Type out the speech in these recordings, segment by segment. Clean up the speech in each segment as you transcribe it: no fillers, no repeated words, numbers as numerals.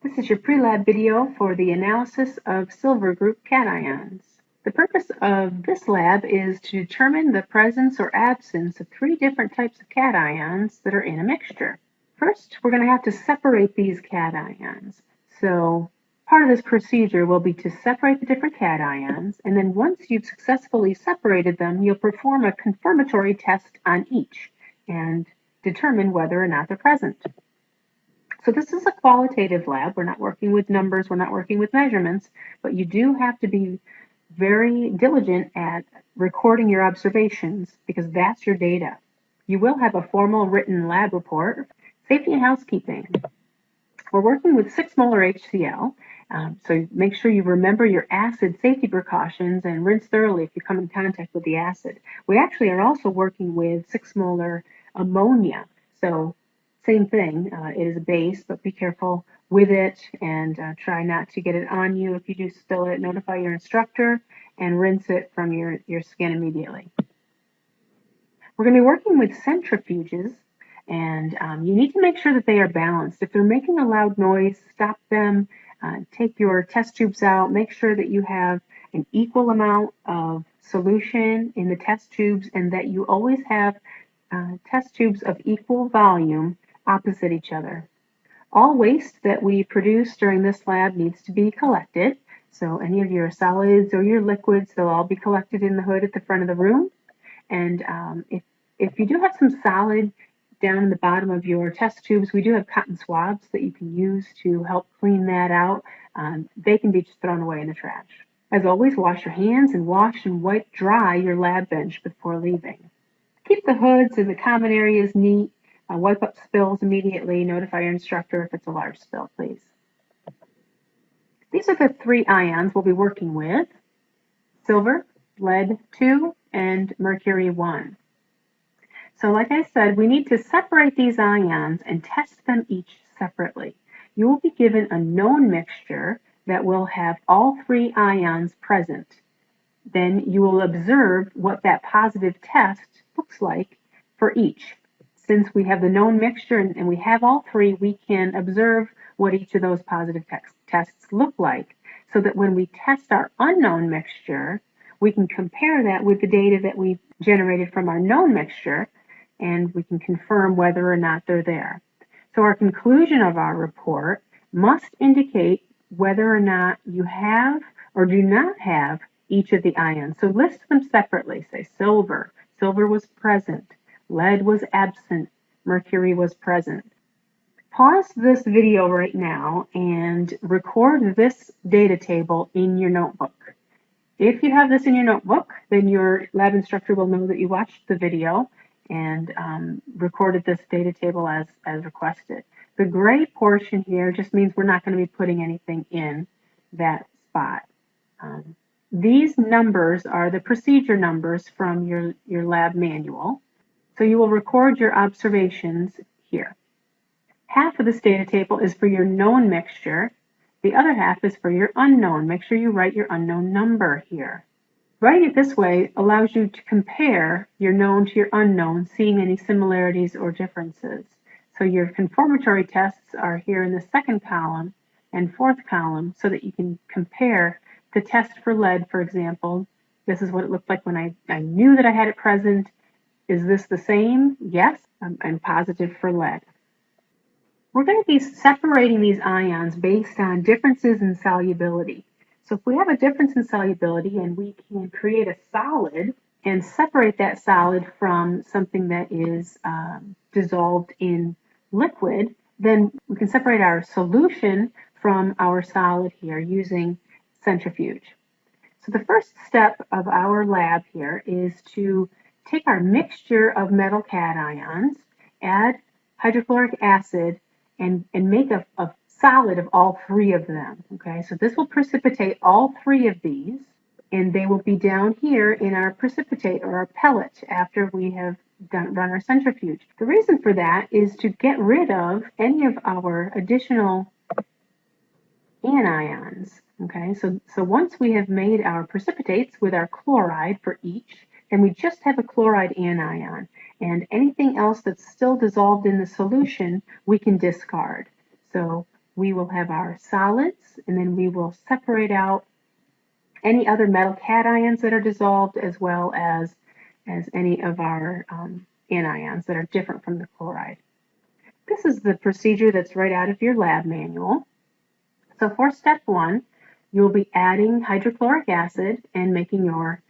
This is your pre-lab video for the analysis of silver group cations. The purpose of this lab is to determine the presence or absence of three different types of cations that are in a mixture. First, we're going to have to separate these cations. So part of this procedure will be to separate the different cations, and then once you've successfully separated them, you'll perform a confirmatory test on each and determine whether or not they're present. So this is a qualitative lab. We're not working with numbers, we're not working with measurements, but you do have to be very diligent at recording your observations because that's your data. You will have a formal written lab report. Safety and housekeeping. We're working with 6 molar HCl, so make sure you remember your acid safety precautions and rinse thoroughly if you come in contact with the acid. We actually are also working with 6 molar ammonia, so same thing. It is a base, but be careful with it and try not to get it on you. If you do spill it, notify your instructor and rinse it from your skin immediately. We're going to be working with centrifuges, and you need to make sure that they are balanced. If they're making a loud noise, stop them, take your test tubes out, make sure that you have an equal amount of solution in the test tubes and that you always have test tubes of equal volume opposite each other. All waste that we produce during this lab needs to be collected. So any of your solids or your liquids, they'll all be collected in the hood at the front of the room. And if you do have some solid down in the bottom of your test tubes, we do have cotton swabs that you can use to help clean that out. They can be just thrown away in the trash. As always, wash your hands and wash and wipe dry your lab bench before leaving. Keep the hoods and the common areas neat. Wipe up spills immediately. Notify your instructor if it's a large spill, please. These are the 3 ions we'll be working with: silver, lead 2, and mercury 1. So like I said, we need to separate these ions and test them each separately. You will be given a known mixture that will have all 3 ions present. Then you will observe what that positive test looks like for each. Since we have the known mixture and we have all 3, we can observe what each of those positive tests look like, so that when we test our unknown mixture, we can compare that with the data that we've generated from our known mixture, and we can confirm whether or not they're there. So our conclusion of our report must indicate whether or not you have or do not have each of the ions. So list them separately. Say silver. Silver was present. Lead was absent. Mercury was present. Pause this video right now and record this data table in your notebook. If you have this in your notebook, then your lab instructor will know that you watched the video and recorded this data table as requested. The gray portion here just means we're not going to be putting anything in that spot. These numbers are the procedure numbers from your lab manual. So you will record your observations here. Half of this data table is for your known mixture. The other half is for your unknown. Make sure you write your unknown number here. Writing it this way allows you to compare your known to your unknown, seeing any similarities or differences. So your confirmatory tests are here in the 2nd column and 4th column so that you can compare the test for lead, for example. This is what it looked like when I knew that I had it present. Is this the same? Yes, I'm positive for lead. We're going to be separating these ions based on differences in solubility. So if we have a difference in solubility and we can create a solid and separate that solid from something that is dissolved in liquid, then we can separate our solution from our solid here using centrifuge. So the first step of our lab here is to take our mixture of metal cations, add hydrochloric acid, and make a solid of all 3 of them. Okay, so this will precipitate all 3 of these, and they will be down here in our precipitate or our pellet after we have run our centrifuge. The reason for that is to get rid of any of our additional anions. Okay, so once we have made our precipitates with our chloride for each, then we just have a chloride anion, and anything else that's still dissolved in the solution we can discard. So we will have our solids, and then we will separate out any other metal cations that are dissolved, as well as any of our anions that are different from the chloride. This is the procedure that's right out of your lab manual. So for step 1, you'll be adding hydrochloric acid and making your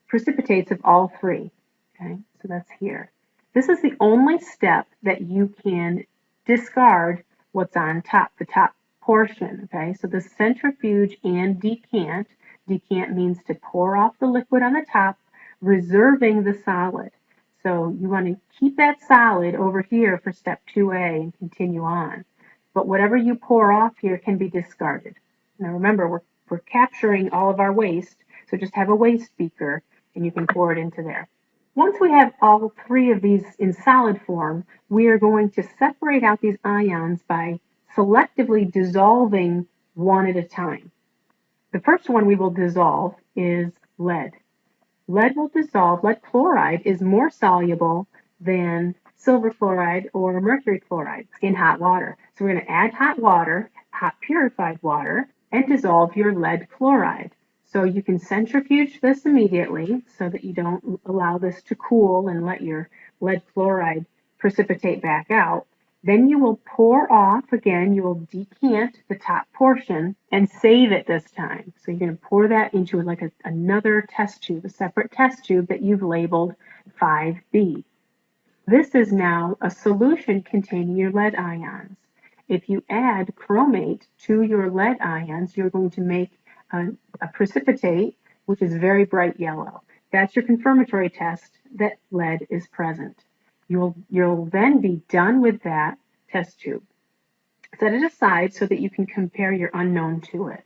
precipitates of all three. Okay, so that's here. This is the only step that you can discard what's on top, the top portion. Okay, so the centrifuge and decant. Decant means to pour off the liquid on the top, reserving the solid. So you want to keep that solid over here for step 2A and continue on. But whatever you pour off here can be discarded. Now remember, we're capturing all of our waste, so just have a waste beaker and you can pour it into there. Once we have all three of these in solid form, we are going to separate out these ions by selectively dissolving one at a time. The first one we will dissolve is lead. Lead will dissolve. Lead chloride is more soluble than silver chloride or mercury chloride in hot water. So we're going to add hot water, hot purified water, and dissolve your lead chloride. So you can centrifuge this immediately so that you don't allow this to cool and let your lead chloride precipitate back out. Then you will pour off again, you will decant the top portion and save it this time. So you're going to pour that into like another test tube, a separate test tube that you've labeled 5B. This is now a solution containing your lead ions. If you add chromate to your lead ions, you're going to make a precipitate, which is very bright yellow. That's your confirmatory test that lead is present. You'll then be done with that test tube. Set it aside so that you can compare your unknown to it.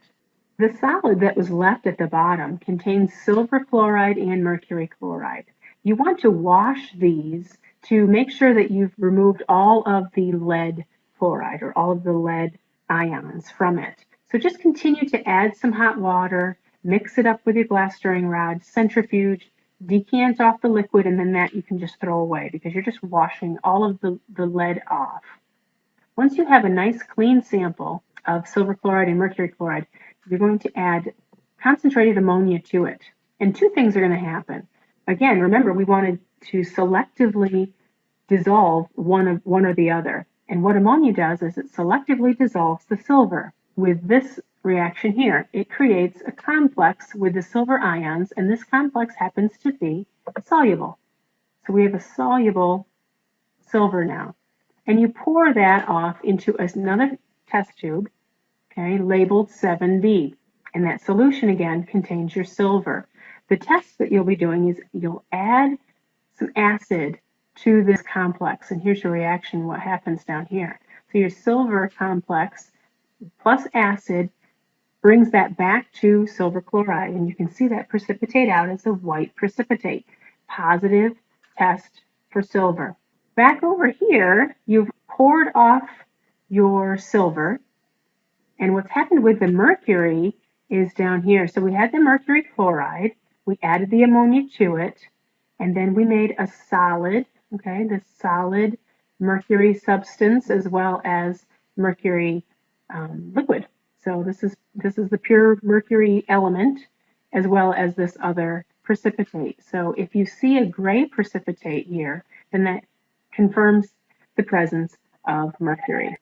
The solid that was left at the bottom contains silver chloride and mercury chloride. You want to wash these to make sure that you've removed all of the lead chloride or all of the lead ions from it. So just continue to add some hot water, mix it up with your glass stirring rod, centrifuge, decant off the liquid, and then that you can just throw away because you're just washing all of the lead off. Once you have a nice clean sample of silver chloride and mercury chloride, you're going to add concentrated ammonia to it. And two things are going to happen. Again, remember, we wanted to selectively dissolve one or the other. And what ammonia does is it selectively dissolves the silver. With this reaction here, it creates a complex with the silver ions, and this complex happens to be soluble. So we have a soluble silver now. And you pour that off into another test tube, okay, labeled 7B. And that solution again contains your silver. The test that you'll be doing is you'll add some acid to this complex. And here's your reaction, what happens down here. So your silver complex plus acid brings that back to silver chloride. And you can see that precipitate out as a white precipitate. Positive test for silver. Back over here, you've poured off your silver. And what's happened with the mercury is down here. So we had the mercury chloride. We added the ammonia to it. And then we made a solid, okay, the solid mercury substance as well as mercury liquid. So this is the pure mercury element as well as this other precipitate. So if you see a gray precipitate here, then that confirms the presence of mercury.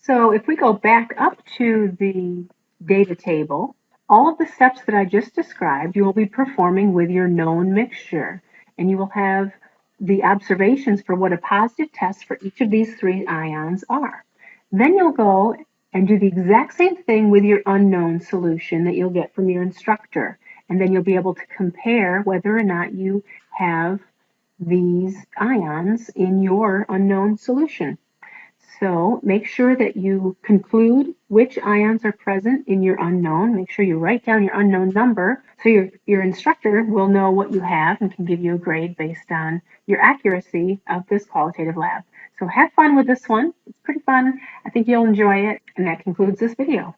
So if we go back up to the data table, all of the steps that I just described, you will be performing with your known mixture, and you will have the observations for what a positive test for each of these three ions are. Then you'll go and do the exact same thing with your unknown solution that you'll get from your instructor. And then you'll be able to compare whether or not you have these ions in your unknown solution. So make sure that you conclude which ions are present in your unknown. Make sure you write down your unknown number so your instructor will know what you have and can give you a grade based on your accuracy of this qualitative lab. So have fun with this one. It's pretty fun. I think you'll enjoy it. And that concludes this video.